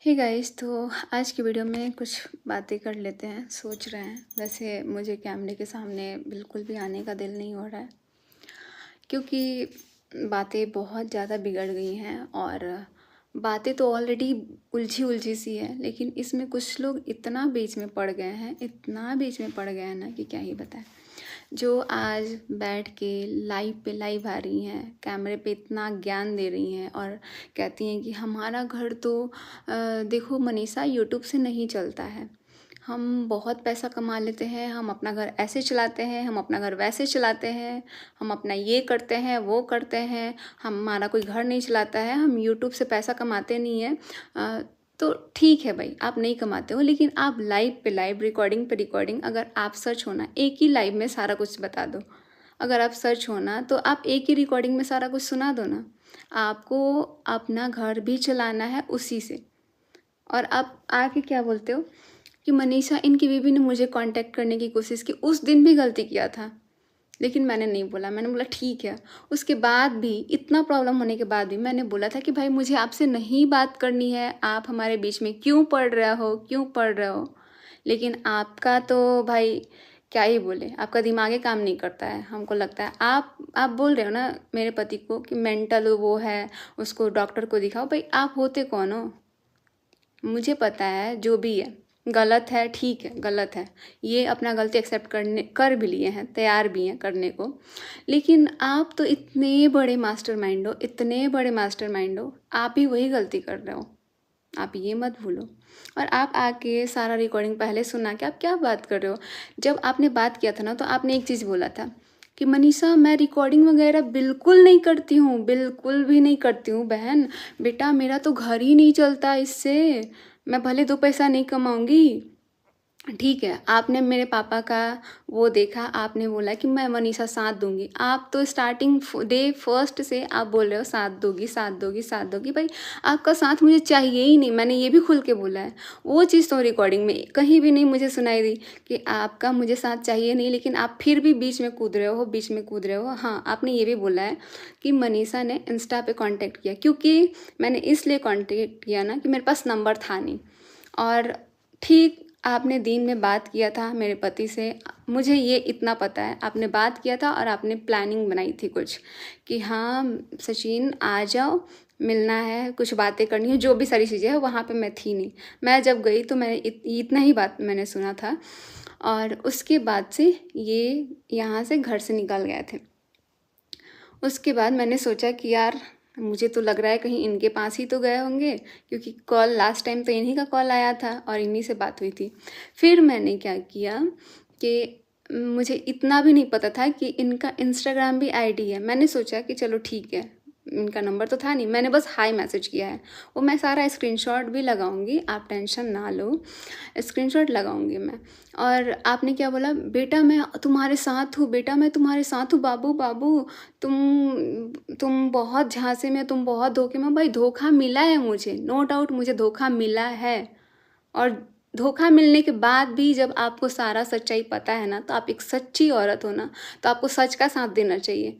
Hey guys, तो आज की वीडियो में कुछ बातें कर लेते हैं। सोच रहे हैं, वैसे मुझे कैमरे के सामने बिल्कुल भी आने का दिल नहीं हो रहा है क्योंकि बातें बहुत ज़्यादा बिगड़ गई हैं। और बातें तो ऑलरेडी उलझी उलझी सी है, लेकिन इसमें कुछ लोग इतना बीच में पड़ गए हैं, इतना बीच में पड़ गए हैं ना कि क्या ही बताएं। जो आज बैठ के लाइव पे लाइव आ रही हैं, कैमरे पे इतना ज्ञान दे रही हैं और कहती हैं कि हमारा घर तो देखो मनीषा, यूट्यूब से नहीं चलता है। हम बहुत पैसा कमा लेते हैं, हम अपना घर ऐसे चलाते हैं, हम अपना घर वैसे चलाते हैं, हम अपना ये करते हैं वो करते हैं, हमारा कोई घर नहीं चलाता है, हम यूट्यूब से पैसा कमाते नहीं हैं। तो ठीक है भाई, आप नहीं कमाते हो, लेकिन आप लाइव पे लाइव, रिकॉर्डिंग पे रिकॉर्डिंग, अगर आप सर्च होना एक ही लाइव में सारा कुछ बता दो। अगर आप सर्च होना तो आप एक ही रिकॉर्डिंग में सारा कुछ सुना दो ना। आपको अपना घर भी चलाना है उसी से। और आप आके क्या बोलते हो कि मनीषा, इनकी बीवी ने मुझे कांटेक्ट करने की कोशिश की, उस दिन भी गलती किया था, लेकिन मैंने नहीं बोला। मैंने बोला ठीक है। उसके बाद भी, इतना प्रॉब्लम होने के बाद भी मैंने बोला था कि भाई मुझे आपसे नहीं बात करनी है, आप हमारे बीच में क्यों पड़ रहे हो, क्यों पड़ रहे हो। लेकिन आपका तो भाई क्या ही बोले, आपका दिमाग ही काम नहीं करता है। हमको लगता है आप बोल रहे हो ना मेरे पति को कि मेंटल वो है, उसको डॉक्टर को दिखाओ। भाई आप होते कौन हो? मुझे पता है जो भी है गलत है, ठीक है गलत है, ये अपना गलती एक्सेप्ट कर भी लिए हैं, तैयार भी हैं करने को। लेकिन आप तो इतने बड़े मास्टरमाइंड हो, इतने बड़े मास्टरमाइंड हो, आप ही वही गलती कर रहे हो, आप ये मत भूलो। और आप आके सारा रिकॉर्डिंग पहले सुना के आप क्या बात कर रहे हो। जब आपने बात किया था ना, तो आपने एक चीज़ बोला था कि मनीषा, मैं रिकॉर्डिंग वगैरह बिल्कुल नहीं करती हूँ, बिल्कुल भी नहीं करती हूँ बहन। बेटा मेरा तो घर ही नहीं चलता इससे, मैं भले दो पैसा नहीं कमाऊंगी। ठीक है, आपने मेरे पापा का वो देखा, आपने बोला कि मैं मनीषा साथ दूंगी। आप तो स्टार्टिंग डे फर्स्ट से आप बोल रहे हो साथ दोगी, साथ दोगी, साथ दोगी। भाई आपका साथ मुझे चाहिए ही नहीं, मैंने ये भी खुल के बोला है। वो चीज़ तो रिकॉर्डिंग में कहीं भी नहीं मुझे सुनाई दी कि आपका मुझे साथ चाहिए नहीं, लेकिन आप फिर भी बीच में कूद रहे हो, बीच में कूद रहे हो। हाँ, आपने ये भी बोला है कि मनीषा ने इंस्टा पे कांटेक्ट किया, क्योंकि मैंने इसलिए कांटेक्ट किया ना कि मेरे पास नंबर था नहीं। और ठीक, आपने दिन में बात किया था मेरे पति से, मुझे ये इतना पता है, आपने बात किया था और आपने प्लानिंग बनाई थी कुछ कि हाँ सचिन आ जाओ, मिलना है, कुछ बातें करनी है, जो भी सारी चीज़ें हैं। वहाँ पे मैं थी नहीं, मैं जब गई तो मैंने इतना ही बात मैंने सुना था। और उसके बाद से ये यहाँ से घर से निकल गए थे। उसके बाद मैंने सोचा कि यार, मुझे तो लग रहा है कहीं इनके पास ही तो गए होंगे, क्योंकि कॉल लास्ट टाइम तो इन्हीं का कॉल आया था और इन्हीं से बात हुई थी। फिर मैंने क्या किया कि मुझे इतना भी नहीं पता था कि इनका इंस्टाग्राम भी आईडी है। मैंने सोचा कि चलो ठीक है, इनका नंबर तो था नहीं, मैंने बस हाय मैसेज किया है। वो मैं सारा स्क्रीनशॉट भी लगाऊंगी, आप टेंशन ना लो, स्क्रीनशॉट लगाऊंगी मैं। और आपने क्या बोला, बेटा मैं तुम्हारे साथ हूँ, बेटा मैं तुम्हारे साथ हूँ, बाबू बाबू तुम बहुत झांसे में, तुम बहुत धोखे में। भाई धोखा मिला है मुझे, नो डाउट मुझे धोखा मिला है। और धोखा मिलने के बाद भी जब आपको सारा सच्चाई पता है ना, तो आप एक सच्ची औरत हो ना, तो आपको सच का साथ देना चाहिए।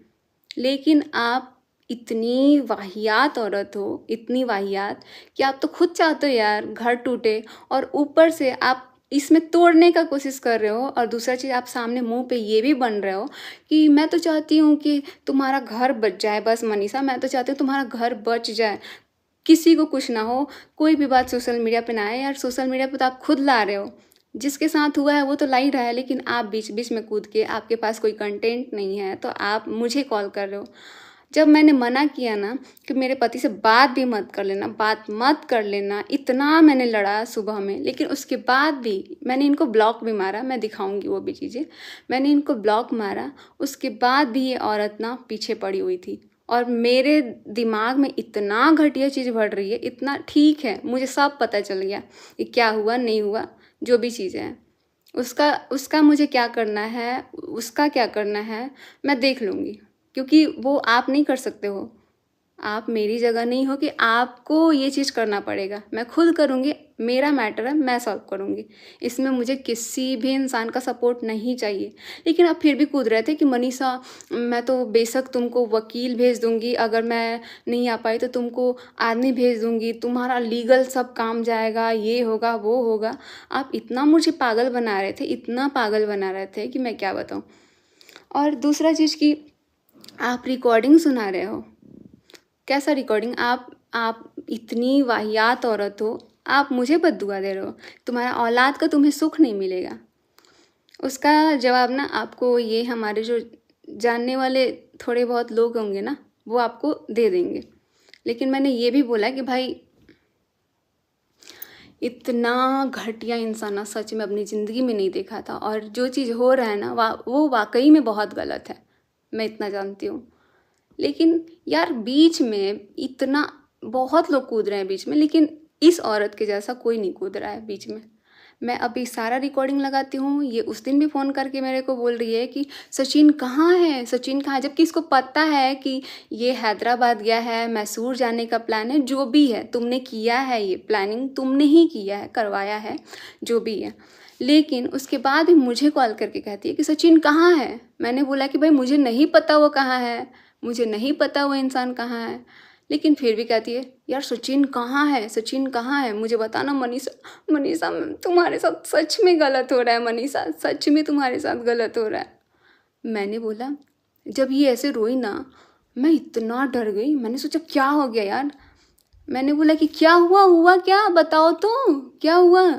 लेकिन आप इतनी वाहियात औरत हो, इतनी वाहियात कि आप तो खुद चाहते हो यार घर टूटे, और ऊपर से आप इसमें तोड़ने का कोशिश कर रहे हो। और दूसरा चीज़, आप सामने मुंह पे ये भी बन रहे हो कि मैं तो चाहती हूँ कि तुम्हारा घर बच जाए। बस मनीषा, मैं तो चाहती हूँ तुम्हारा घर बच जाए, किसी को कुछ ना हो, कोई भी बात सोशल मीडिया पे ना आए। यार सोशल मीडिया पे तो आप खुद ला रहे हो, जिसके साथ हुआ है वो तो ला ही रहा है, लेकिन आप बीच बीच में कूद के, आपके पास कोई कंटेंट नहीं है तो आप मुझे कॉल कर रहे हो। जब मैंने मना किया ना कि मेरे पति से बात भी मत कर लेना, बात मत कर लेना, इतना मैंने लड़ा सुबह में, लेकिन उसके बाद भी मैंने इनको ब्लॉक भी मारा, मैं दिखाऊंगी वो भी चीज़ें। मैंने इनको ब्लॉक मारा, उसके बाद भी ये औरत ना पीछे पड़ी हुई थी। और मेरे दिमाग में इतना घटिया चीज़ बढ़ रही है, इतना, ठीक है मुझे सब पता चल गया कि क्या हुआ नहीं हुआ, जो भी चीज़ें हैं उसका उसका मुझे क्या करना है, उसका क्या करना है मैं देख लूँगी, क्योंकि वो आप नहीं कर सकते हो। आप मेरी जगह नहीं हो कि आपको ये चीज़ करना पड़ेगा। मैं खुद करूँगी, मेरा मैटर है, मैं सॉल्व करूँगी। इसमें मुझे किसी भी इंसान का सपोर्ट नहीं चाहिए। लेकिन आप फिर भी कूद रहे थे कि मनीषा मैं तो बेशक तुमको वकील भेज दूँगी, अगर मैं नहीं आ पाई तो तुमको आदमी भेज दूँगी, तुम्हारा लीगल सब काम जाएगा, ये होगा वो होगा। आप इतना मुझे पागल बना रहे थे, इतना पागल बना रहे थे कि मैं क्या बताऊँ। और दूसरा चीज़ कि आप रिकॉर्डिंग सुना रहे हो। कैसा रिकॉर्डिंग? आप इतनी वाहियात औरत हो, आप मुझे बद्दुआ दे रहे हो, तुम्हारा औलाद का तुम्हें सुख नहीं मिलेगा। उसका जवाब ना आपको ये हमारे जो जानने वाले थोड़े बहुत लोग होंगे ना, वो आपको दे देंगे। लेकिन मैंने ये भी बोला कि भाई इतना घटिया इंसान ना सच में अपनी ज़िंदगी में नहीं देखा था, और जो चीज़ हो रहा है ना वो वाकई में बहुत गलत है, मैं इतना जानती हूँ। लेकिन यार बीच में इतना बहुत लोग कूद रहे हैं बीच में, लेकिन इस औरत के जैसा कोई नहीं कूद रहा है बीच में। मैं अभी सारा रिकॉर्डिंग लगाती हूँ, ये उस दिन भी फ़ोन करके मेरे को बोल रही है कि सचिन कहाँ है, सचिन कहाँ है, जबकि इसको पता है कि ये हैदराबाद गया है, मैसूर जाने का प्लान है, जो भी है तुमने किया है, ये प्लानिंग तुमने ही किया है, करवाया है, जो भी है। लेकिन उसके बाद भी मुझे कॉल करके कहती है कि सचिन कहाँ है। मैंने बोला कि भाई मुझे नहीं पता वो कहाँ है, मुझे नहीं पता वो इंसान कहाँ है। लेकिन फिर भी कहती है यार सचिन कहाँ है, सचिन कहाँ है, मुझे बताना मनीषा। मनीषा तुम्हारे साथ सच में गलत हो रहा है, मनीषा सच में तुम्हारे साथ गलत हो रहा है। मैंने बोला, जब ये ऐसे रोई ना मैं इतना डर गई, मैंने सोचा क्या हो गया यार। मैंने बोला कि क्या हुआ, हुआ क्या, बताओ तो क्या हुआ।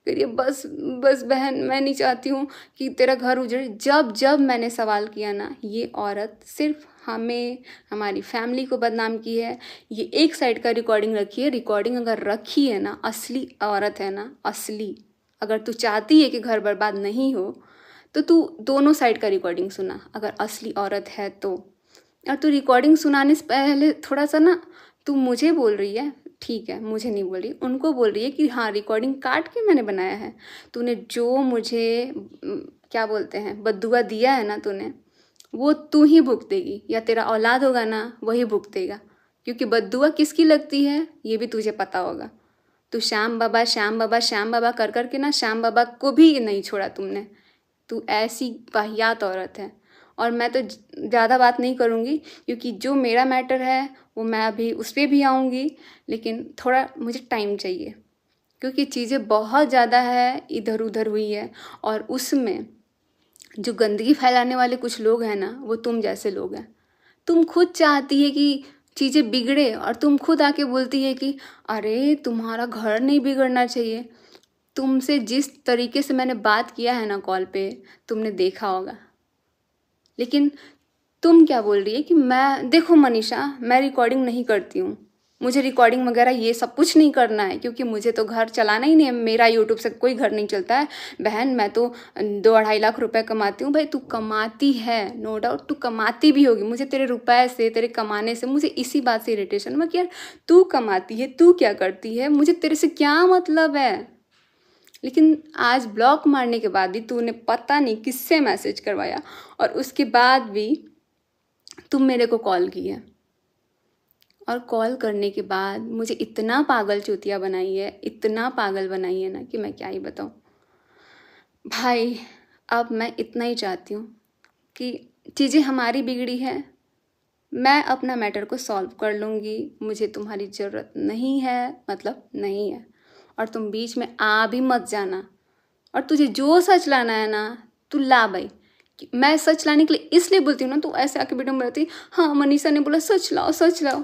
करिए बस बस बहन, मैं नहीं चाहती हूँ कि तेरा घर उजड़े। जब जब मैंने सवाल किया ना, ये औरत सिर्फ हमें, हमारी फैमिली को बदनाम की है। ये एक साइड का रिकॉर्डिंग रखी है, रिकॉर्डिंग अगर रखी है ना, असली औरत है ना, असली। अगर तू चाहती है कि घर बर्बाद नहीं हो तो तू दोनों साइड का रिकॉर्डिंग सुना, अगर असली औरत है तो। और तू रिकॉर्डिंग सुनाने से पहले थोड़ा सा ना, तू मुझे बोल रही है, ठीक है मुझे नहीं बोल रही, उनको बोल रही है कि हाँ रिकॉर्डिंग काट के मैंने बनाया है। तूने जो मुझे क्या बोलते हैं बद्दुआ दिया है ना तूने, वो तू ही भुगतेगी, या तेरा औलाद होगा ना वही भुगतेगा। क्योंकि बद्दुआ किसकी लगती है ये भी तुझे पता होगा। तू श्याम बाबा श्याम बाबा श्याम बाबा कर कर के ना श्याम बाबा को भी नहीं छोड़ा तुमने। तू ऐसी वाहियात औरत है। और मैं तो ज़्यादा बात नहीं करूँगी, क्योंकि जो मेरा मैटर है वो मैं अभी उस पर भी आऊँगी, लेकिन थोड़ा मुझे टाइम चाहिए, क्योंकि चीज़ें बहुत ज़्यादा है, इधर उधर हुई है। और उसमें जो गंदगी फैलाने वाले कुछ लोग हैं ना, वो तुम जैसे लोग हैं। तुम खुद चाहती है कि चीज़ें बिगड़े, और तुम खुद आके बोलती है कि अरे तुम्हारा घर नहीं बिगड़ना चाहिए। तुमसे जिस तरीके से मैंने बात किया है ना कॉल पे, तुमने देखा होगा। लेकिन तुम क्या बोल रही है कि मैं, देखो मनीषा मैं रिकॉर्डिंग नहीं करती हूँ, मुझे रिकॉर्डिंग वगैरह ये सब कुछ नहीं करना है, क्योंकि मुझे तो घर चलाना ही नहीं है, मेरा यूट्यूब से कोई घर नहीं चलता है। बहन मैं तो 2-2.5 लाख रुपए कमाती हूँ। भाई तू कमाती है, नो डाउट तू कमाती भी होगी, मुझे तेरे रुपए से, तेरे कमाने से मुझे इसी बात से इरिटेशन में कि यार तू कमाती है, तू क्या करती है, मुझे तेरे से क्या मतलब है। लेकिन आज ब्लॉक मारने के बाद भी तूने पता नहीं किससे मैसेज करवाया, और उसके बाद भी तुम मेरे को कॉल की है, और कॉल करने के बाद मुझे इतना पागल चूतिया बनाई है, इतना पागल बनाई है ना कि मैं क्या ही बताऊँ। भाई अब मैं इतना ही चाहती हूँ कि चीज़ें हमारी बिगड़ी है, मैं अपना मैटर को सॉल्व कर लूँगी, मुझे तुम्हारी ज़रूरत नहीं है, मतलब नहीं है। और तुम बीच में आ भी मत जाना। और तुझे जो सच लाना है ना तू ला भाई। मैं सच लाने के लिए इसलिए बोलती हूँ ना, तू ऐसे आके वीडियो में बोलती हाँ मनीषा ने बोला सच लाओ सच लाओ।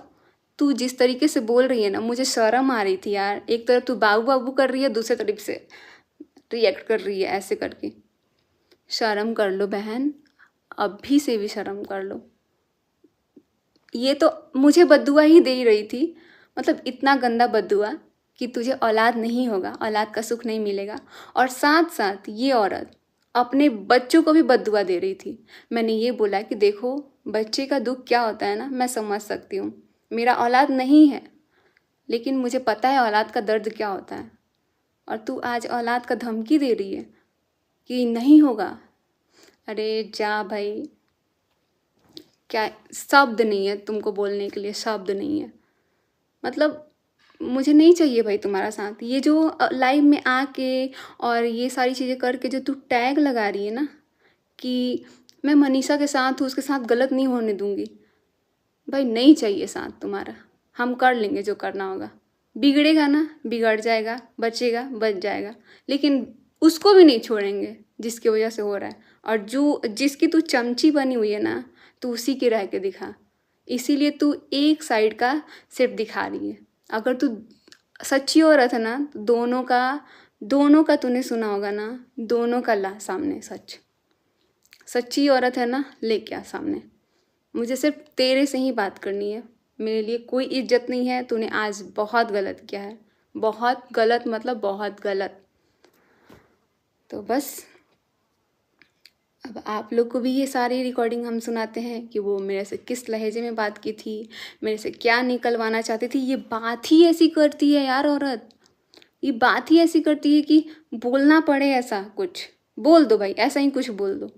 तू जिस तरीके से बोल रही है ना, मुझे शर्म आ रही थी यार। एक तरफ तू बाबू बाबू कर रही है, दूसरे तरफ से रिएक्ट कर रही है ऐसे करके। शर्म कर लो बहन, अभी से भी शर्म कर लो। ये तो मुझे बद्दुआ ही दे ही रही थी, मतलब इतना गंदा बद्दुआ कि तुझे औलाद नहीं होगा, औलाद का सुख नहीं मिलेगा। और साथ साथ ये औरत अपने बच्चों को भी बद्दुआ दे रही थी। मैंने ये बोला कि देखो बच्चे का दुख क्या होता है ना, मैं समझ सकती हूँ, मेरा औलाद नहीं है, लेकिन मुझे पता है औलाद का दर्द क्या होता है। और तू आज औलाद का धमकी दे रही है कि नहीं होगा। अरे जा भाई, क्या शब्द नहीं है तुमको बोलने के लिए, शब्द नहीं है। मतलब मुझे नहीं चाहिए भाई तुम्हारा साथ। ये जो लाइव में आके और ये सारी चीज़ें करके जो तू टैग लगा रही है ना कि मैं मनीषा के साथ हूँ, उसके साथ गलत नहीं होने दूंगी, भाई नहीं चाहिए साथ तुम्हारा। हम कर लेंगे जो करना होगा। बिगड़ेगा ना, बिगड़ जाएगा, बचेगा, बच जाएगा, लेकिन उसको भी नहीं छोड़ेंगे जिसकी वजह से हो रहा है। और जो जिसकी तू चमची बनी हुई है ना, तू उसी की रह के दिखा। इसीलिए तू एक साइड का सिर्फ दिखा रही है। अगर तू सच्ची औरत है ना, तो दोनों का तूने सुना होगा ना, दोनों का ला सामने सच। सच्ची औरत है ना, लेके आ सामने। मुझे सिर्फ तेरे से ही बात करनी है, मेरे लिए कोई इज्जत नहीं है। तूने आज बहुत गलत किया है, बहुत गलत, मतलब बहुत गलत। तो बस अब आप लोग को भी ये सारी रिकॉर्डिंग हम सुनाते हैं कि वो मेरे से किस लहजे में बात की थी, मेरे से क्या निकलवाना चाहती थी। ये बात ही ऐसी करती है यार औरत, ये बात ही ऐसी करती है कि बोलना पड़े। ऐसा कुछ बोल दो भाई, ऐसा ही कुछ बोल दो।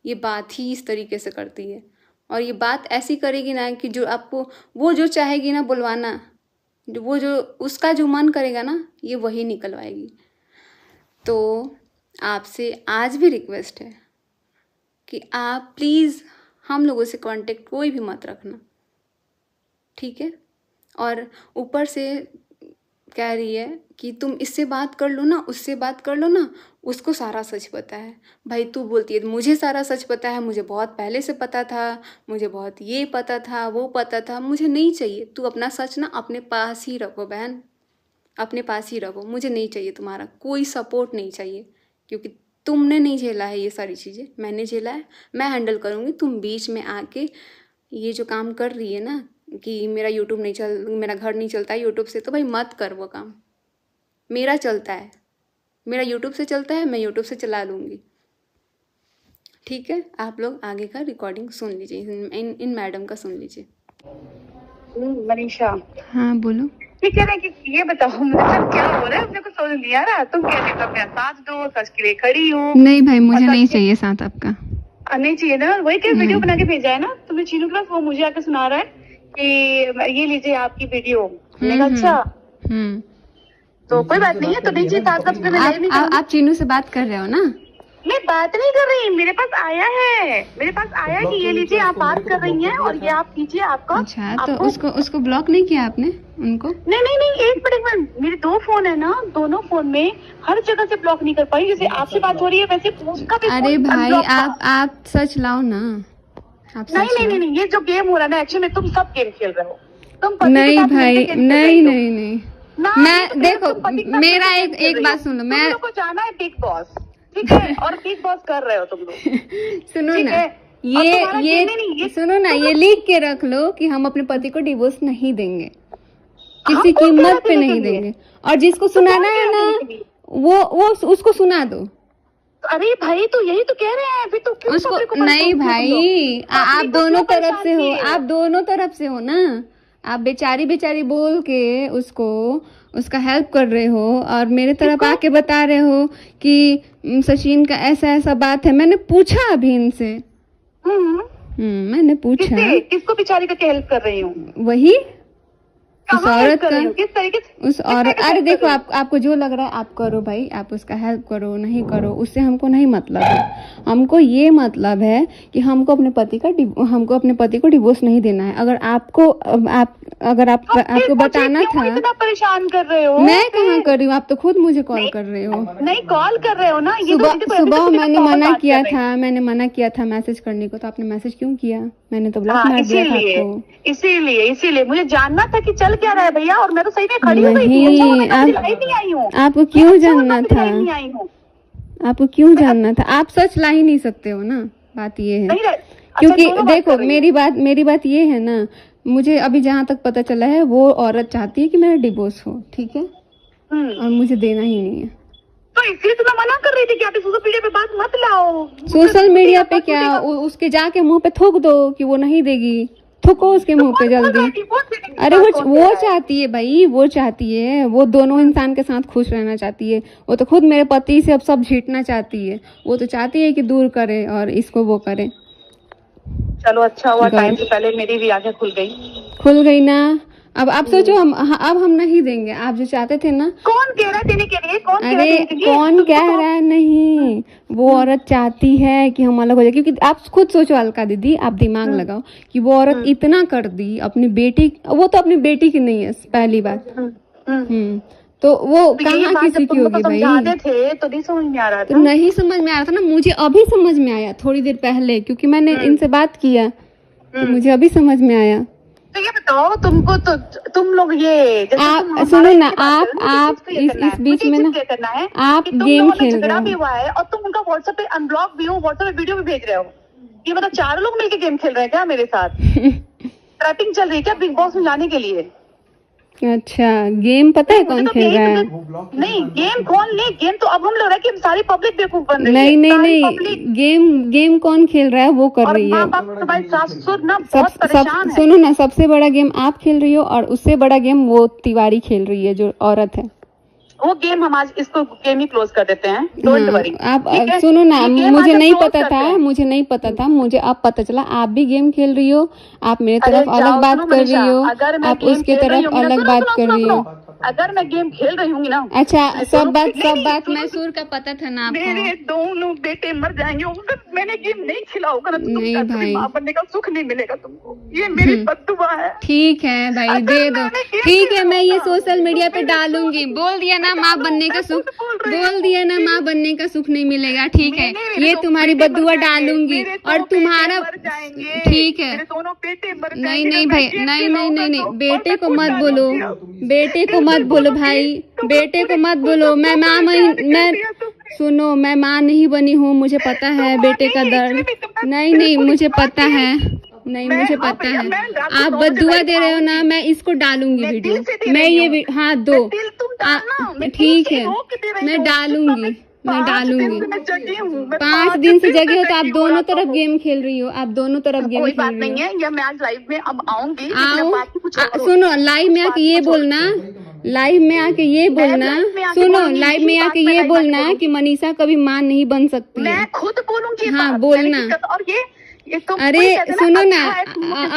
ये बात ही इस तरीके से करती है, और ये बात ऐसी करेगी ना कि जो आपको, वो जो चाहेगी ना बुलवाना, वो जो उसका जो मन करेगा ना, ये वही निकलवाएगी। तो आपसे आज भी रिक्वेस्ट है कि आप प्लीज़ हम लोगों से कांटेक्ट कोई भी मत रखना, ठीक है। और ऊपर से कह रही है कि तुम इससे बात कर लो ना, उससे बात कर लो ना, उसको सारा सच पता है। भाई तू बोलती है मुझे सारा सच पता है, मुझे बहुत पहले से पता था, मुझे बहुत ये पता था, वो पता था। मुझे नहीं चाहिए। तू अपना सच ना अपने पास ही रखो बहन, अपने पास ही रखो। मुझे नहीं चाहिए तुम्हारा कोई सपोर्ट, नहीं चाहिए। क्योंकि तुमने नहीं झेला है ये सारी चीज़ें, मैंने झेला है, मैं हैंडल करूँगी। तुम बीच में आके ये जो काम कर रही है ना कि मेरा यूट्यूब नहीं मेरा घर नहीं चलता है यूट्यूब से, तो भाई मत कर वो काम। मेरा चलता है, मेरा यूट्यूब से चलता है, मैं यूट्यूब से चला लूँगी, ठीक है। आप लोग आगे का रिकॉर्डिंग सुन लीजिए, इन मैडम का सुन लीजिए। मनीषा, हाँ बोलो। ये कह रहे हैं कि ये बताओ मतलब क्या हो रहा है, अपने को समझ नहीं आ रहा। तुम कहते हो मैं साथ दो, सच के लिए खड़ी हूँ। नहीं भाई मुझे नहीं चाहिए साथ आपका। नहीं चाहिए ना, वही क्या वीडियो बना के भेजा है ना तुमने चीनू क्लास, वो मुझे आके सुना रहा है कि ये लीजिए आपकी वीडियो। मैंने कहा अच्छा, तो कोई बात नहीं है, तो नीचे आप चीनू से बात कर रहे हो ना? मैं बात नहीं कर रही, मेरे पास आया है, मेरे पास आया कि ये लीजिए आप बात कर रही हैं और ये आप कीजिए आपका। अच्छा, तो उसको ब्लॉक नहीं किया आपने उनको? नहीं, एक मिनट, मेरे 2 फोन है ना, दोनों फोन में हर जगह से ब्लॉक नहीं कर पाई। जैसे आपसे बात हो रही है वैसे उसका भी। अरे भाई आप सच लाओ ना, आप नहीं, ये जो गेम हो रहा है ना, एक्चुअली तुम सब गेम खेल रहे हो। तुम नहीं भाई, नहीं मैं देखो, मेरा एक बात सुन लो, मैं को जाना है बिग बॉस, ठीक है, और बिग बॉस कर रहे हो तुम लोग। सुनो ना, ये सुनो ना, ये लिख के रख लो कि हम अपने पति को डिवोर्स नहीं देंगे, किसी कीमत पे नहीं देंगे। और जिसको सुनाना है ना वो उसको सुना दो। अरे भाई तो यही तो कह रहे हैं, फिर तो क्यों उसको नहीं भाई, आप दोनों तरफ से हो, आप दोनों तरफ से हो ना। आप बेचारी बोल के उसका हेल्प कर रहे हो, और मेरे तरफ आके बता रहे हो कि सचिन का ऐसा बात है। मैंने पूछा अभी इनसे, मैंने पूछा किसको बेचारी का हेल्प कर रही हूँ, वही उस औरत का, किस तरीके से उस औरत। अरे देखो, आपको जो लग रहा है आप करो भाई, आप उसका हेल्प करो, नहीं करो उससे हमको नहीं मतलब है। हमको ये मतलब है कि हमको अपने पति को डिवोर्स नहीं देना है। अगर आपको बताना था, इतना परेशान कर रहे हो। मैं कहाँ कर रही हूँ, आप तो खुद मुझे कॉल कर रहे हो। नहीं कॉल कर रहे हो ना, सुबह मैंने मना किया था मैसेज करने को, तो आपने मैसेज क्यों किया? मैंने तो ब्लॉक मार दिया था आपको। इसीलिए मुझे जानना था कि चल क्या रहा है भैया, और मैं तो सही में खड़ी हो गई थी। आपको क्यों जानना था? आपको क्यों जानना था? आप सच ला ही नहीं सकते हो ना, बात ये है। क्योंकि देखो, मेरी बात ये है ना, मुझे अभी जहाँ तक पता चला है वो औरत चाहती है कि मेरा डिवोर्स हो, ठीक है, और मुझे देना ही नहीं है। तो इसलिए तो मैं मना कर रही थी कि आप सोशल मीडिया पे बात मत लाओ। सोशल मीडिया पे क्या, उसके जाके मुंह पे थूक दो कि वो नहीं देगी, थूको उसके मुंह पे जल्दी। अरे वो चाहती है भाई, वो चाहती है, वो दोनों इंसान के साथ खुश रहना चाहती है। वो तो खुद मेरे पति से अब सब झीटना चाहती है। वो तो चाहती है कि दूर करे और इसको वो करे। चलो अच्छा हुआ, गए। टाइम से पहले मेरी भी आंखें खुल गई ना। अब आप सोचो, अब हम नहीं देंगे, आप जो चाहते थे ना। कौन कह रहा है देने के लिए? कौन कह रहा है अरे देने के लिए? कौन कह रहा है नहीं, वो औरत चाहती है कि हम अलग हो जाए, क्योंकि आप खुद सोचो अलका दीदी, आप दिमाग लगाओ कि वो औरत इतना कर दी अपनी बेटी, वो तो अपनी बेटी की नहीं है पहली बात। तो वो कहाँ किसी की होगी भाई? समझाते थे तो नहीं समझ में आ रहा था। तो नहीं समझ में आ रहा था ना, मुझे अभी समझ में आया थोड़ी देर पहले, क्योंकि मैंने इनसे बात किया तो मुझे अभी समझ में आया। तो ये बताओ तुमको, तो तुम लोग ये आप सुनो ना, आप इस बीच में ना करना है, आप गेम खेल रहे भी हो हुआ है और तुम उनका व्हाट्सएप पे अनब्लॉक भी हो, व्हाट्सएप पे वीडियो भी भेज रहे हो। ये मतलब 4 लोग मिलके गेम खेल रहे हैं क्या मेरे साथ? ट्रैपिंग चल रही है क्या बिग बॉस में लाने के लिए? अच्छा, गेम पता है कौन खेल रहा है? नहीं गेम कौन नहीं, गेम तो अब हम लोग रहे कि सारी पब्लिक बेवकूफ बन रही है। नहीं, गेम कौन खेल रहा है वो कर रही है। भाई सासुर ना बहुत परेशान है। सुनो ना, सबसे बड़ा गेम आप खेल रही हो और उससे बड़ा गेम वो तिवारी खेल रही है जो औरत है। वो गेम हम आज इसको गेम ही क्लोज कर देते हैं, डोंट वरी। आप सुनो ना, मुझे नहीं पता था, मुझे अब पता चला आप भी गेम खेल रही हो, आप मेरे तरफ अलग बात कर रही हो, आप उसके तरफ अलग बात कर रही हो। अगर मैं गेम खेल रही हूँ ना, अच्छा सब बात मैसूर का पता था ना आपको? मेरे दोनों बेटे मर जाएंगे अगर मैंने गेम नहीं खेला होगा ना, तो नहीं भाई, माँ बनने का सुख नहीं मिलेगा तुमको, ये मेरी बद्दुआ है। ठीक है भाई, दे दो, ठीक है, मैं ये सोशल मीडिया पे डालूंगी। बोल दिया ना माँ बनने का सुख, बोल दिया ना माँ बनने का सुख नहीं मिलेगा, ठीक है, ये तुम्हारी बद्दुआ डालूंगी और तुम्हारा ठीक है। नहीं भाई, नहीं, बेटे को मत बोलो, बेटे को मत बोलो भाई, बेटे को मत बोलो। मैं सुनो, मैं माँ नहीं बनी हूँ, मुझे पता है बेटे का दर्द। नहीं मुझे पता है, नहीं मुझे पता है। आप बद्दुआ दे रहे हो ना, मैं इसको डालूंगी वीडियो, मैं ये हाँ दो, ठीक है, मैं डालूंगी 5 दिन से जगी हो तो आप दोनों तरफ गेम खेल रही हो, आप दोनों तरफ गेम खेल रही हो। नहीं है, या मैं आज लाइव में अब आऊंगी। सुनो, लाइव में आके ये बोलना, सुनो, लाइव में आके ये बोलना कि मनीषा कभी मां नहीं बन सकती है। मैं खुद बोलूंगी, हाँ बोलना। और ये अरे सुनो ना,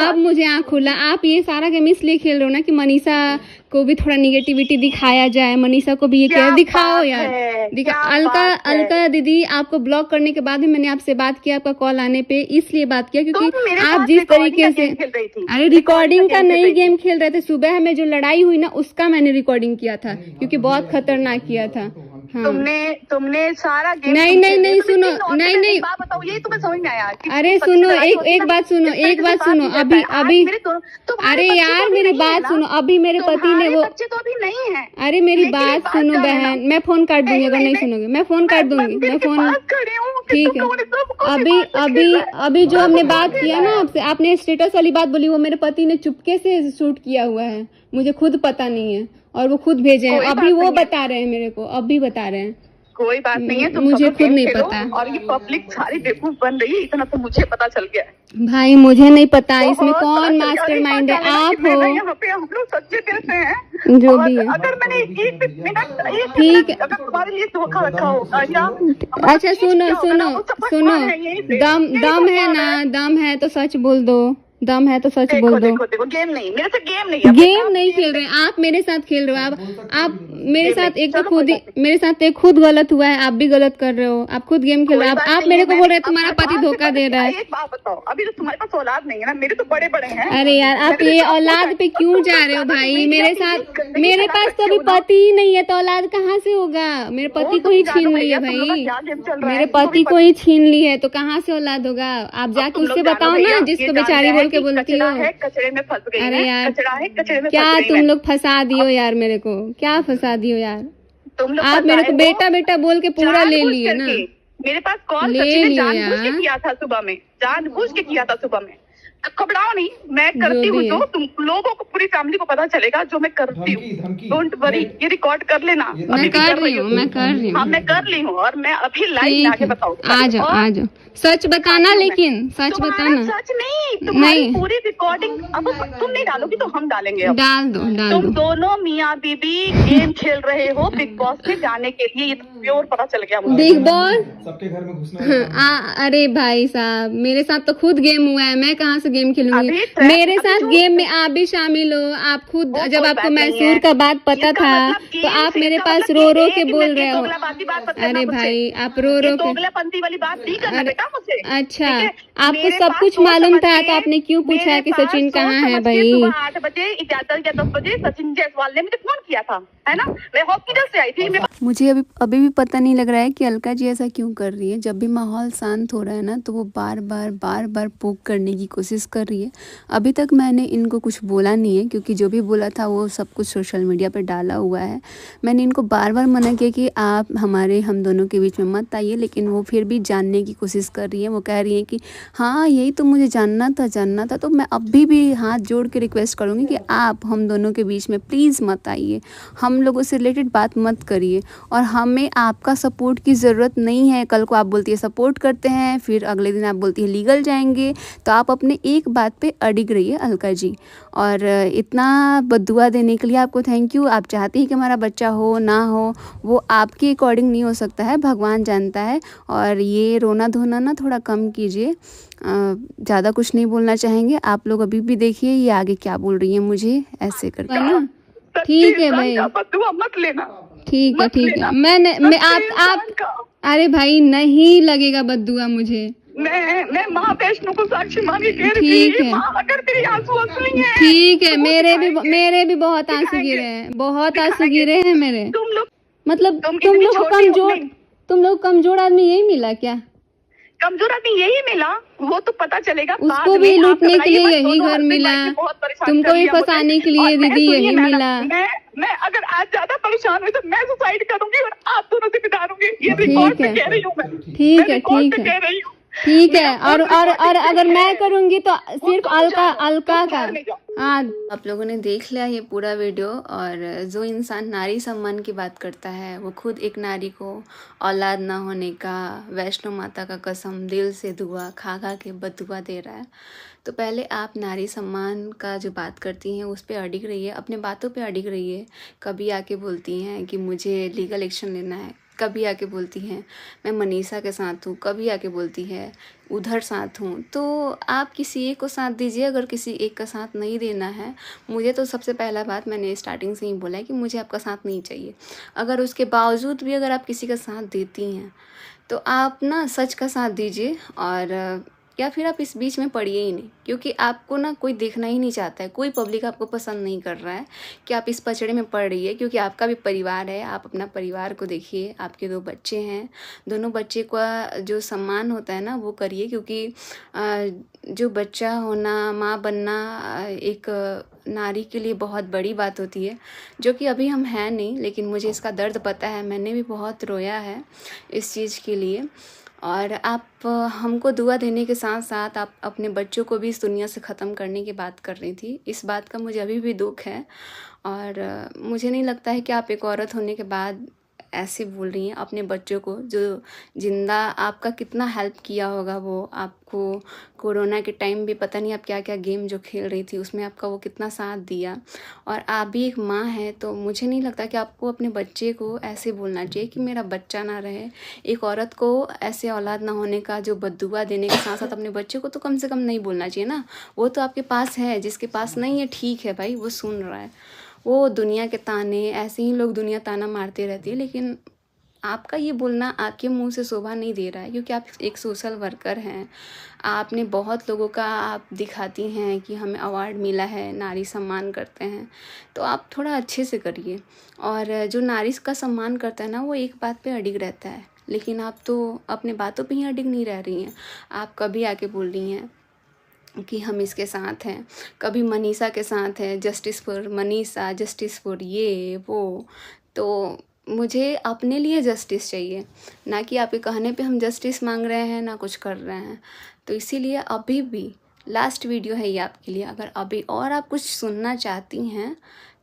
अब मुझे आँख खुला, आप ये सारा गेम इसलिए खेल रहे हो ना कि मनीषा को भी थोड़ा निगेटिविटी दिखाया जाए, मनीषा को भी ये क्या दिखाओ यार। अलका दीदी, आपको ब्लॉक करने के बाद भी मैंने आपसे बात किया, आपका कॉल आने पे इसलिए बात किया क्योंकि आप जिस तरीके से, अरे रिकॉर्डिंग का नहीं गेम खेल रहे थे, सुबह में जो लड़ाई हुई ना उसका मैंने रिकॉर्डिंग किया था क्योंकि बहुत खतरनाक किया था। हाँ। तुमने सारा गेम नहीं सुनो, नहीं बताओ, यही तुम्हें समझ में आया? अरे सुनो, एक बात सुनो, अभी अरे यार मेरी बात सुनो, अभी मेरे पति ने वो बच्चे तो अभी नहीं है। अरे मेरी बात सुनो बहन, मैं फोन काट दूंगी अगर नहीं सुनोगे, मैं फोन काट दूंगी, मैं फोन, ठीक है। अभी जो हमने बात किया ना आपसे, आपने स्टेटस वाली बात बोली, वो मेरे पति ने चुपके से शूट किया हुआ है, मुझे खुद पता नहीं है और वो खुद भेजे हैं, अभी वो बता रहे हैं मेरे को, अभी बता रहे हैं। कोई बात नहीं है, मुझे खुद नहीं पता। और ये पब्लिक सारी बेवकूफ बन रही है, इतना तो मुझे पता चल गया है। भाई मुझे नहीं पता इसमें कौन मास्टरमाइंड है, आप हो। यहाँ पे हम लोग सच्चे दिल से हैं, जो भी है। अगर मैंने 1 मिनट ठीक है, अगर तुम्हारे लिए धोखा रखा होगा या अच्छा सुनो, दम है तो सच बोल दो, दम है तो सच बोल दो। देखो गेम नहीं, मेरे से गेम नहीं खेल रहे, आप मेरे साथ खेल रहे हो, आप मेरे साथ एक तो खुद मेरे साथ एक खुद गलत हुआ है, आप भी गलत कर रहे हो, आप खुद गेम खेल रहे हो, आप मेरे को बोल रहे हैं तुम्हारा पति धोखा दे रहा है। एक बात बताओ, अभी तो तुम्हारे पास औलाद नहीं है ना, मेरे तो बड़े हैं। अरे यार आप ये औलाद पे क्यों जा रहे हो भाई मेरे साथ? मेरे पास तो अभी पति ही नहीं है तो औलाद कहाँ से होगा? मेरे पति को ही छीन ली है भाई, मेरे पति को ही छीन ली है तो कहाँ से औलाद होगा? आप जाके उससे बताओ ना जिसको बेचारी बोल के बोलती हो। कचरे में फंस गई। अरे यार कचरे में क्या तुम लोग फंसा दियो यार, मेरे को क्या फंसा दियो यार? आप मेरे को बेटा बोल के पूरा ले लिए ना। मेरे पास कॉल ले लिया, जानबूझ के किया था सुबह में, घबराओ नहीं, मैं करती जो हूँ भी है। जो तुम लोगों को, पूरी फैमिली को पता चलेगा जो मैं करती हूँ। डोंट वरी, ये रिकॉर्ड कर लेना। मैं अभी भी कर कर रही रही हूँ, हो मैं कर रही हाँ हूँ। मैं कर ली हूँ, और मैं अभी लाइव में ठीक आके है, बताऊंगी। आ जाओ आ जाओ, सच बताना, दिखाती हूँ मैं। लेकिन सच तुम्हारा बताना। सच नहीं, तुम्हारी नहीं, पूरी रिकॉर्डिंग। अब तुम नहीं डालोगी तो हम डालेंगे। अब डाल दो डाल तुम दो। दोनों मियाँ बीबी गेम खेल रहे हो बिग बॉस में जाने के लिए, ये तो प्योर पता चल गया मुझे। बिग बॉस सबके घर में घुसना अरे भाई साहब, मेरे साथ तो खुद गेम हुआ है, मैं कहाँ से गेम खेलूंगी। अभी ट्रैक मेरे अभी साथ जो गेम में आप भी शामिल हो। आप खुद, वो जब कोई आपको बात नहीं मैसूर है। का बात पता इसका था मतलब तो गेम आप से, मेरे इसका पास मतलब रो कि रो के एक बोल मिनट, ये रहे हो। दोगलाबाजी बात मत करना अरे मुझसे। भाई, आप रो ये रो के। दोगलापंती वाली बात नहीं करना अरे बेटा मुझसे। अच्छा, ठीक है, आपको मेरे सब पास कुछ सोच मालूम समझ था तो के, आपने क्यों पूछा मेरे है कि पास सचिन सोच कहाँ है समझ के भाई। सुबह 8 बजे 11 या 10 बजे सचिन जायसवाल ने मुझे फोन किया था, है ना। मैं हॉस्पिटल से आई थी। मुझे अभी भी पता नहीं लग रहा है कि अलका जी ऐसा क्यों कर रही है। जब भी माहौल शांत हो रहा है ना, तो वो बार बार पोक करने की कोशिश कर रही है। अभी तक मैंने इनको कुछ बोला नहीं है, क्योंकि जो भी बोला था वो सब कुछ सोशल मीडिया पे डाला हुआ है। मैंने इनको बार मना किया कि आप हम दोनों के बीच में मत आइए, लेकिन वो फिर भी जानने की कोशिश कर रही है। वो कह रही है कि हाँ, यही तो मुझे जानना था। तो मैं अभी भी हाथ जोड़ के रिक्वेस्ट करूँगी कि आप हम दोनों के बीच में प्लीज़ मत आइए, हम लोगों से रिलेटेड बात मत करिए, और हमें आपका सपोर्ट की ज़रूरत नहीं है। कल को आप बोलती है सपोर्ट करते हैं, फिर अगले दिन आप बोलती है लीगल जाएंगे। तो आप अपने एक बात पे अडिग रहिए अलका जी। और इतना बद्दुआ देने के लिए आपको थैंक यू। आप चाहती हैं कि हमारा बच्चा हो ना हो, वो आपके अकॉर्डिंग नहीं हो सकता है, भगवान जानता है। और ये रोना धोना ना थोड़ा कम कीजिए। ज़्यादा कुछ नहीं बोलना चाहेंगे आप लोग। अभी भी देखिए ये आगे क्या बोल रही है मुझे ऐसे करके ना। ठीक है भाई, बदुआ मत लेना। ठीक है ठीक है। मैं आप अरे भाई, नहीं लगेगा बद्दुआ मुझे। मैं माँ वैष्णो को साक्षी मान के कह रही ठीक थी, है, माँ अगर तेरी आंसू असली हैं ठीक है। तो वो मेरे भी बहुत आंसू दिखाएंगे, गिरे हैं, बहुत आंसू दिखाएंगे। गिरे हैं मेरे। तुम लोग मतलब तुम तुम इतनी लोग को छोटी हो कमजोर, नहीं। तुम लोग कमजोर आदमी यही मिला क्या? कमजोर आदमी यही मिला, वो तो पता चलेगा बाद उसको में। भी आप लूटने के लिए घबराइए मत, यही दोनों घर husband मिला, wife ने बहुत परेशान तुमको कर भी लिया मुझे। फंसाने के और लिए मैं दीदी सुनिए यही मैडम, मिला। मैं अगर आज ज्यादा परेशान हुई तो मैं सुसाइड करूंगी और आप दोनों से बितारूंगी। ये ठीक रिकॉर्ड पे है, कह रही हूँ मैं। ठीक है, रिकॉर्ड ठीक पे है, कह रही हूँ। ठीक है। मेरा और फोन रिकॉर्डिंग अगर पे मैं है। करूंगी तो वो सिर्फ तुम जाओ, अलका तुम का। घर में जाओ। हाँ, आप लोगों ने देख लिया ये पूरा वीडियो। और जो इंसान नारी सम्मान की बात करता है, वो खुद एक नारी को औलाद ना होने का, वैष्णो माता का कसम, दिल से दुआ खा के बदुआ दे रहा है। तो पहले आप नारी सम्मान का जो बात करती हैं उस पर अडिग रहिए, अपने बातों पे अडिग रहिए। कभी आके बोलती हैं कि मुझे लीगल एक्शन लेना है, कभी आके बोलती हैं मैं मनीषा के साथ हूँ, कभी आके बोलती है उधर साथ हूँ। तो आप किसी एक को साथ दीजिए, अगर किसी एक का साथ नहीं देना है। मुझे तो सबसे पहला बात मैंने स्टार्टिंग से ही बोला है कि मुझे आपका साथ नहीं चाहिए। अगर उसके बावजूद भी अगर आप किसी का साथ देती हैं तो आप ना सच का साथ दीजिए, और या फिर आप इस बीच में पड़िए ही नहीं, क्योंकि आपको ना कोई देखना ही नहीं चाहता है। कोई पब्लिक आपको पसंद नहीं कर रहा है कि आप इस पचड़े में पड़ रही है, क्योंकि आपका भी परिवार है। आप अपना परिवार को देखिए, आपके 2 बच्चे हैं, दोनों बच्चे का जो सम्मान होता है ना वो करिए, क्योंकि जो बच्चा होना, माँ बनना एक नारी के लिए बहुत बड़ी बात होती है, जो कि अभी हम हैं नहीं। लेकिन मुझे इसका दर्द पता है, मैंने भी बहुत रोया है इस चीज़ के लिए। और आप हमको दुआ देने के साथ साथ आप अपने बच्चों को भी इस दुनिया से ख़त्म करने की बात कर रही थी। इस बात का मुझे अभी भी दुख है, और मुझे नहीं लगता है कि आप एक औरत होने के बाद ऐसे बोल रही हैं अपने बच्चों को, जो जिंदा आपका कितना हेल्प किया होगा। वो आपको कोरोना के टाइम भी पता नहीं आप क्या क्या गेम जो खेल रही थी उसमें आपका वो कितना साथ दिया, और आप भी एक माँ हैं। तो मुझे नहीं लगता कि आपको अपने बच्चे को ऐसे बोलना चाहिए कि मेरा बच्चा ना रहे। एक औरत को ऐसे औलाद ना होने का जो बद्दुआ देने के साथ साथ अपने बच्चे को तो कम से कम नहीं बोलना चाहिए ना। वो तो आपके पास है, जिसके पास नहीं है ठीक है भाई, वो सुन रहा है। वो दुनिया के ताने, ऐसे ही लोग दुनिया ताना मारते रहती है, लेकिन आपका ये बोलना आपके मुंह से शोभा नहीं दे रहा है, क्योंकि आप एक सोशल वर्कर हैं। आपने बहुत लोगों का आप दिखाती हैं कि हमें अवार्ड मिला है, नारी सम्मान करते हैं। तो आप थोड़ा अच्छे से करिए। और जो नारी का सम्मान करता है ना, वो एक बात पे अडिग रहता है, लेकिन आप तो अपने बातों पे ही अडिग नहीं रह रही हैं। आप कभी आके बोल रही हैं कि हम इसके साथ हैं, कभी मनीषा के साथ हैं, justice for Manisha, justice for ये वो। तो मुझे अपने लिए जस्टिस चाहिए, ना कि आपके कहने पे हम जस्टिस मांग रहे हैं, ना कुछ कर रहे हैं। तो इसीलिए अभी भी लास्ट वीडियो है ये आपके लिए। अगर अभी और आप कुछ सुनना चाहती हैं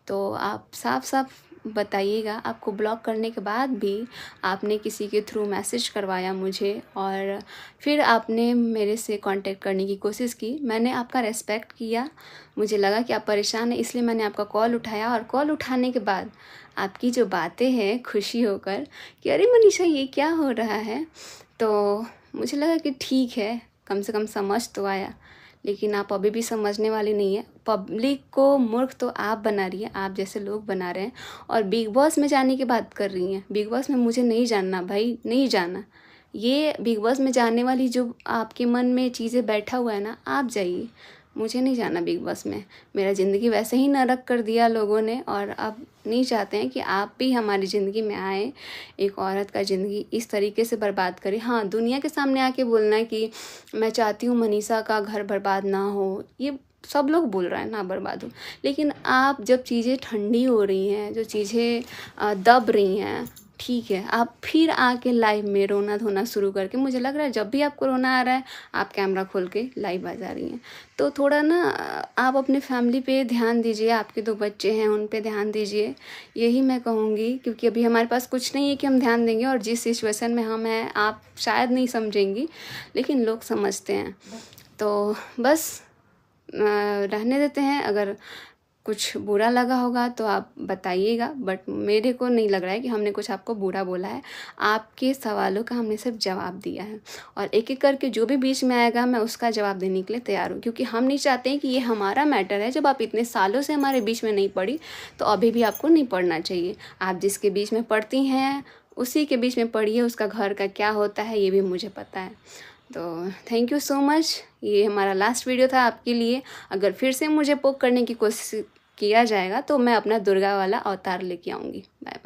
तो आप साफ साफ बताइएगा। आपको ब्लॉक करने के बाद भी आपने किसी के थ्रू मैसेज करवाया मुझे और फिर आपने मेरे से कांटेक्ट करने की कोशिश की। मैंने आपका रेस्पेक्ट किया, मुझे लगा कि आप परेशान हैं, इसलिए मैंने आपका कॉल उठाया। और कॉल उठाने के बाद आपकी जो बातें हैं, खुशी होकर कि अरे मनीषा ये क्या हो रहा है, तो मुझे लगा कि ठीक है, कम से कम समझ तो आया। लेकिन आप अभी भी समझने वाली नहीं है। पब्लिक को मूर्ख तो आप बना रही हैं, आप जैसे लोग बना रहे हैं। और बिग बॉस में जाने की बात कर रही हैं। बिग बॉस में मुझे नहीं जानना भाई, नहीं जाना। ये बिग बॉस में जाने वाली जो आपके मन में चीज़ें बैठा हुआ है ना, आप जाइए, मुझे नहीं जाना बिग बॉस में। मेरा ज़िंदगी वैसे ही नरक कर दिया लोगों ने, और अब नहीं चाहते हैं कि आप भी हमारी ज़िंदगी में आए, एक औरत का ज़िंदगी इस तरीके से बर्बाद करें। हाँ, दुनिया के सामने आके बोलना है कि मैं चाहती हूँ मनीषा का घर बर्बाद ना हो, ये सब लोग बोल रहे हैं ना बर्बाद हो। लेकिन आप जब चीज़ें ठंडी हो रही हैं, जो चीज़ें दब रही हैं, ठीक है, आप फिर आके लाइव में रोना धोना शुरू करके, मुझे लग रहा है जब भी आपको रोना आ रहा है आप कैमरा खोल के लाइव आ जा रही हैं। तो थोड़ा ना आप अपने फैमिली पे ध्यान दीजिए, आपके 2 बच्चे हैं उन पे ध्यान दीजिए, यही मैं कहूँगी। क्योंकि अभी हमारे पास कुछ नहीं है कि हम ध्यान देंगे, और जिस सिचुएशन में हम हैं आप शायद नहीं समझेंगी, लेकिन लोग समझते हैं। तो बस रहने देते हैं। अगर कुछ बुरा लगा होगा तो आप बताइएगा, बट मेरे को नहीं लग रहा है कि हमने कुछ आपको बुरा बोला है। आपके सवालों का हमने सिर्फ जवाब दिया है, और एक एक करके जो भी बीच में आएगा मैं उसका जवाब देने के लिए तैयार हूँ। क्योंकि हम नहीं चाहते हैं कि ये हमारा मैटर है। जब आप इतने सालों से हमारे बीच में नहीं पड़ी तो अभी भी आपको नहीं पढ़ना चाहिए। आप जिसके बीच में पढ़ती हैं उसी के बीच में पढ़िए, उसका घर का क्या होता है ये भी मुझे पता है। तो थैंक यू सो मच। ये हमारा लास्ट वीडियो था आपके लिए। अगर फिर से मुझे पोक करने की कोशिश किया जाएगा तो मैं अपना दुर्गा वाला अवतार लेके आऊँगी। Bye bye.